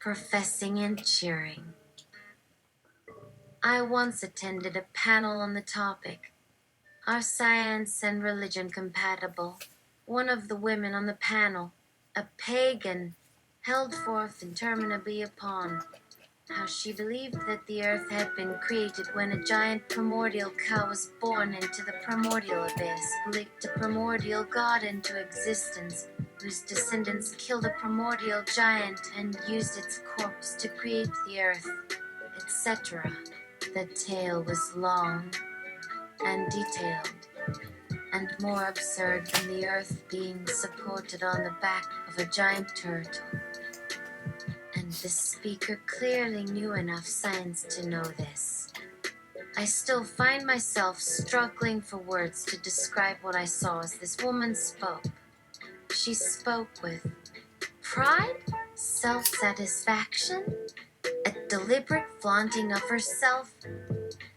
professing and cheering. I once attended a panel on the topic, Are Science and Religion Compatible? One of the women on the panel, a pagan, held forth interminably upon how she believed that the earth had been created when a giant primordial cow was born into the primordial abyss, who leaped a primordial god into existence, whose descendants killed a primordial giant and used its corpse to create the earth, etc. The tale was long and detailed, and more absurd than the earth being supported on the back of a giant turtle. And the speaker clearly knew enough science to know this. I still find myself struggling for words to describe what I saw as this woman spoke. She spoke with pride, self-satisfaction, a deliberate flaunting of herself.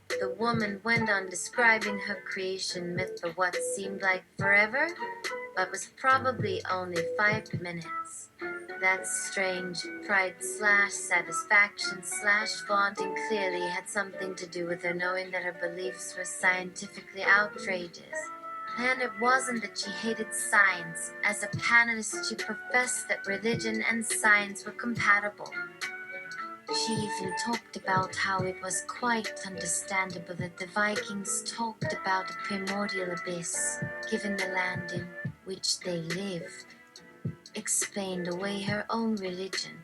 The woman went on describing her creation myth for what seemed like forever, but was probably only 5 minutes. That strange pride/satisfaction/flaunting clearly had something to do with her knowing that her beliefs were scientifically outrageous. And it wasn't that she hated science. As a panelist, she professed that religion and science were compatible. She even talked about how it was quite understandable that the Vikings talked about a primordial abyss, given the land in which they lived, explained away her own religion,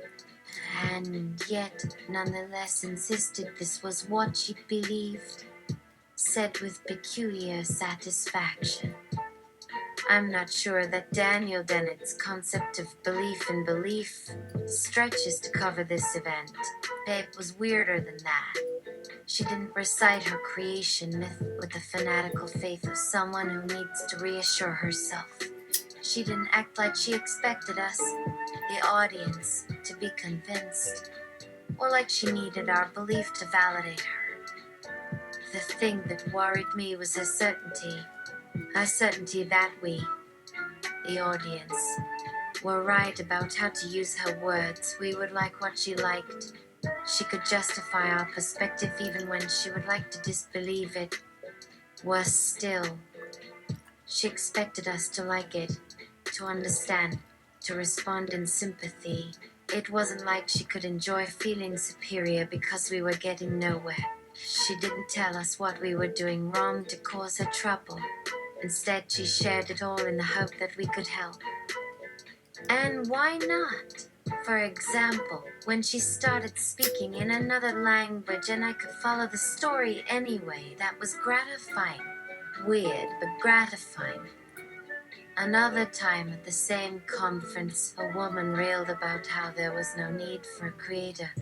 and yet nonetheless insisted this was what she believed, said with peculiar satisfaction. I'm not sure that Daniel Dennett's concept of belief in belief stretches to cover this event. Babe was weirder than that. She didn't recite her creation myth with the fanatical faith of someone who needs to reassure herself. She didn't act like she expected us, the audience, to be convinced, or like she needed our belief to validate her. The thing that worried me was her certainty that we, the audience, were right about how to use her words. We would like what she liked. She could justify our perspective even when she would like to disbelieve it. Worse still, she expected us to like it, to understand, to respond in sympathy. It wasn't like she could enjoy feeling superior because we were getting nowhere. She didn't tell us what we were doing wrong to cause her trouble. Instead, she shared it all in the hope that we could help. And why not? For example, when she started speaking in another language and I could follow the story anyway, that was gratifying. Weird, but gratifying. Another time at the same conference, a woman railed about how there was no need for a creator,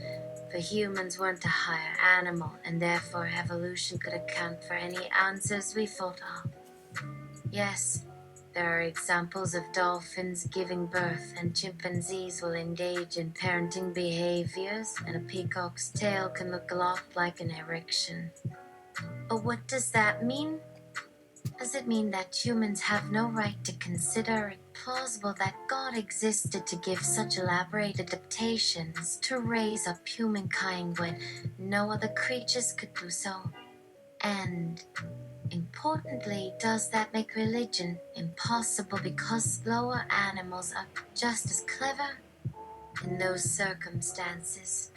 for humans weren't a higher animal, and therefore evolution could account for any answers we thought of. Yes, there are examples of dolphins giving birth, and chimpanzees will engage in parenting behaviors, and a peacock's tail can look a lot like an erection. But what does that mean? Does it mean that humans have no right to consider it plausible that God existed to give such elaborate adaptations to raise up humankind when no other creatures could do so? And importantly, does that make religion impossible because lower animals are just as clever? In those circumstances,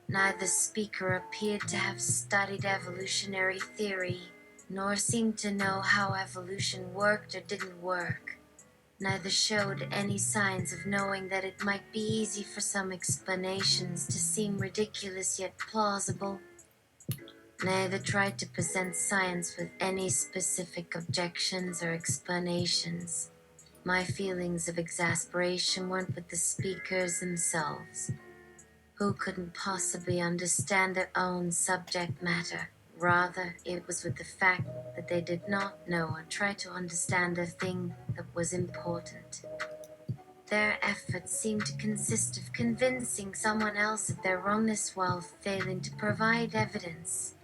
neither speaker appeared to have studied evolutionary theory, nor seemed to know how evolution worked or didn't work. Neither showed any signs of knowing that it might be easy for some explanations to seem ridiculous yet plausible. Neither tried to present science with any specific objections or explanations. My feelings of exasperation weren't with the speakers themselves, who couldn't possibly understand their own subject matter. Rather, it was with the fact that they did not know or try to understand the thing that was important. Their efforts seemed to consist of convincing someone else of their wrongness while failing to provide evidence,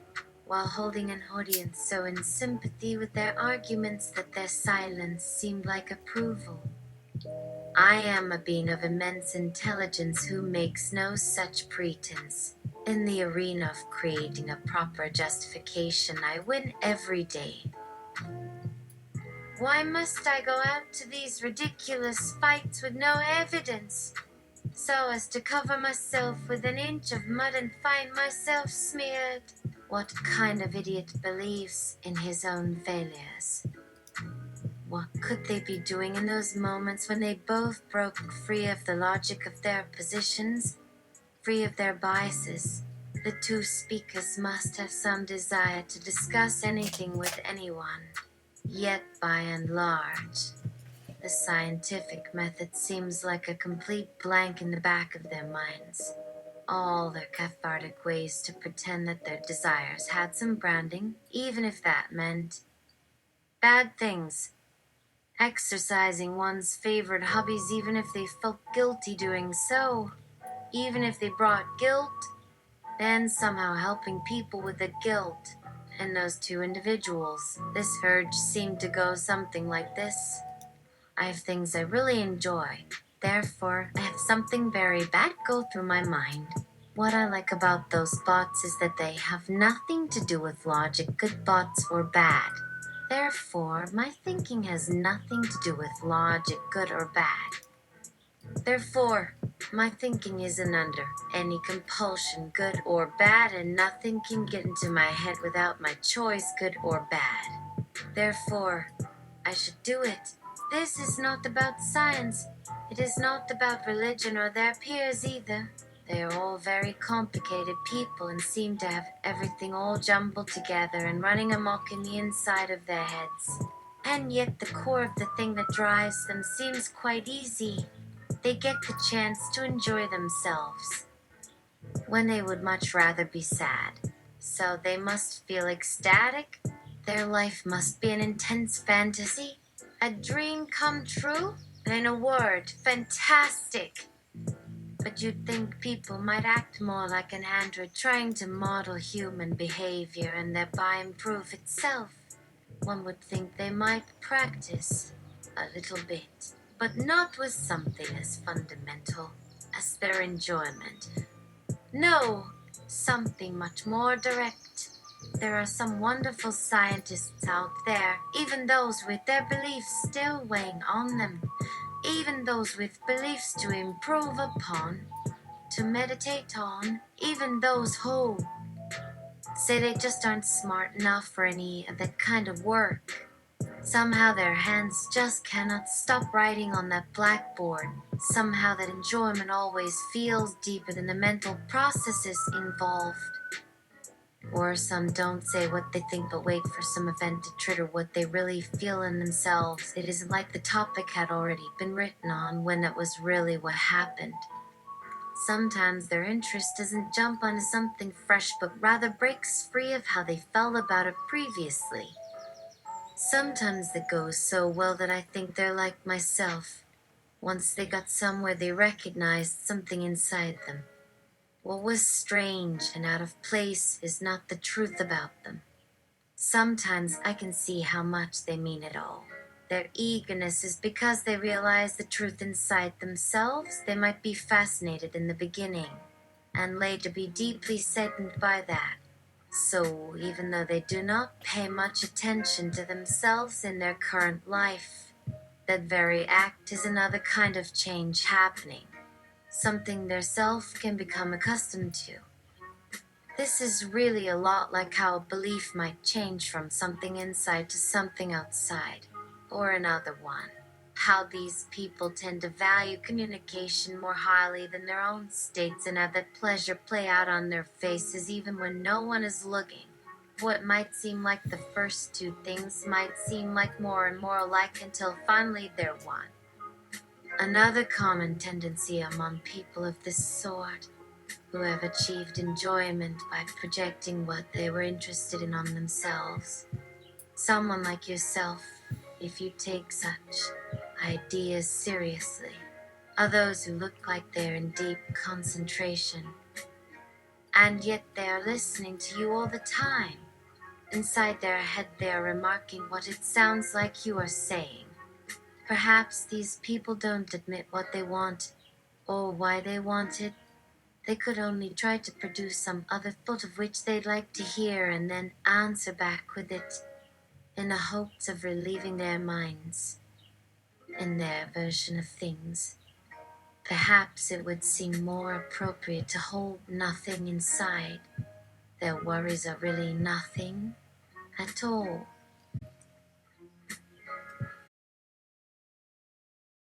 while holding an audience so in sympathy with their arguments that their silence seemed like approval. I am a being of immense intelligence who makes no such pretense. In the arena of creating a proper justification, I win every day. Why must I go out to these ridiculous fights with no evidence, so as to cover myself with an inch of mud and find myself smeared? What kind of idiot believes in his own failures? What could they be doing in those moments when they both broke free of the logic of their positions, free of their biases? The two speakers must have some desire to discuss anything with anyone. Yet, by and large, the scientific method seems like a complete blank in the back of their minds. All their cathartic ways to pretend that their desires had some branding, even if that meant bad things. Exercising one's favorite hobbies even if they felt guilty doing so, even if they brought guilt, then somehow helping people with the guilt. And those two individuals, this urge seemed to go something like this. I have things I really enjoy. Therefore, I have something very bad go through my mind. What I like about those thoughts is that they have nothing to do with logic, good thoughts or bad. Therefore, my thinking has nothing to do with logic, good or bad. Therefore, my thinking isn't under any compulsion, good or bad, and nothing can get into my head without my choice, good or bad. Therefore, I should do it. This is not about science. It is not about religion or their peers either. They are all very complicated people and seem to have everything all jumbled together and running amok in the inside of their heads. And yet the core of the thing that drives them seems quite easy. They get the chance to enjoy themselves when they would much rather be sad. So they must feel ecstatic. Their life must be an intense fantasy, a dream come true, and in a word, fantastic. But you'd think people might act more like an android trying to model human behavior and thereby improve itself. One would think they might practice a little bit, but not with something as fundamental as their enjoyment. No, something much more direct. There are some wonderful scientists out there, even those with their beliefs still weighing on them, even those with beliefs to improve upon, to meditate on, even those who say they just aren't smart enough for any of that kind of work. Somehow their hands just cannot stop writing on that blackboard. Somehow that enjoyment always feels deeper than the mental processes involved. Or some don't say what they think but wait for some event to trigger what they really feel in themselves. It isn't like the topic had already been written on when that was really what happened. Sometimes their interest doesn't jump onto something fresh but rather breaks free of how they felt about it previously. Sometimes it goes so well that I think they're like myself. Once they got somewhere, they recognized something inside them. What was strange and out of place is not the truth about them. Sometimes I can see how much they mean it all. Their eagerness is because they realize the truth inside themselves. They might be fascinated in the beginning, and later be deeply saddened by that. So, even though they do not pay much attention to themselves in their current life, that very act is another kind of change happening, something their self can become accustomed to. This is really a lot like how a belief might change from something inside to something outside, or another one. How these people tend to value communication more highly than their own states and have that pleasure play out on their faces even when no one is looking. What might seem like the first two things might seem like more and more alike until finally they're one. Another common tendency among people of this sort, who have achieved enjoyment by projecting what they were interested in on themselves. Someone like yourself, if you take such ideas seriously, are those who look like they're in deep concentration, and yet they are listening to you all the time. Inside their head they are remarking what it sounds like you are saying. Perhaps these people don't admit what they want or why they want it. They could only try to produce some other thought of which they'd like to hear and then answer back with it in the hopes of relieving their minds in their version of things. Perhaps it would seem more appropriate to hold nothing inside. Their worries are really nothing at all.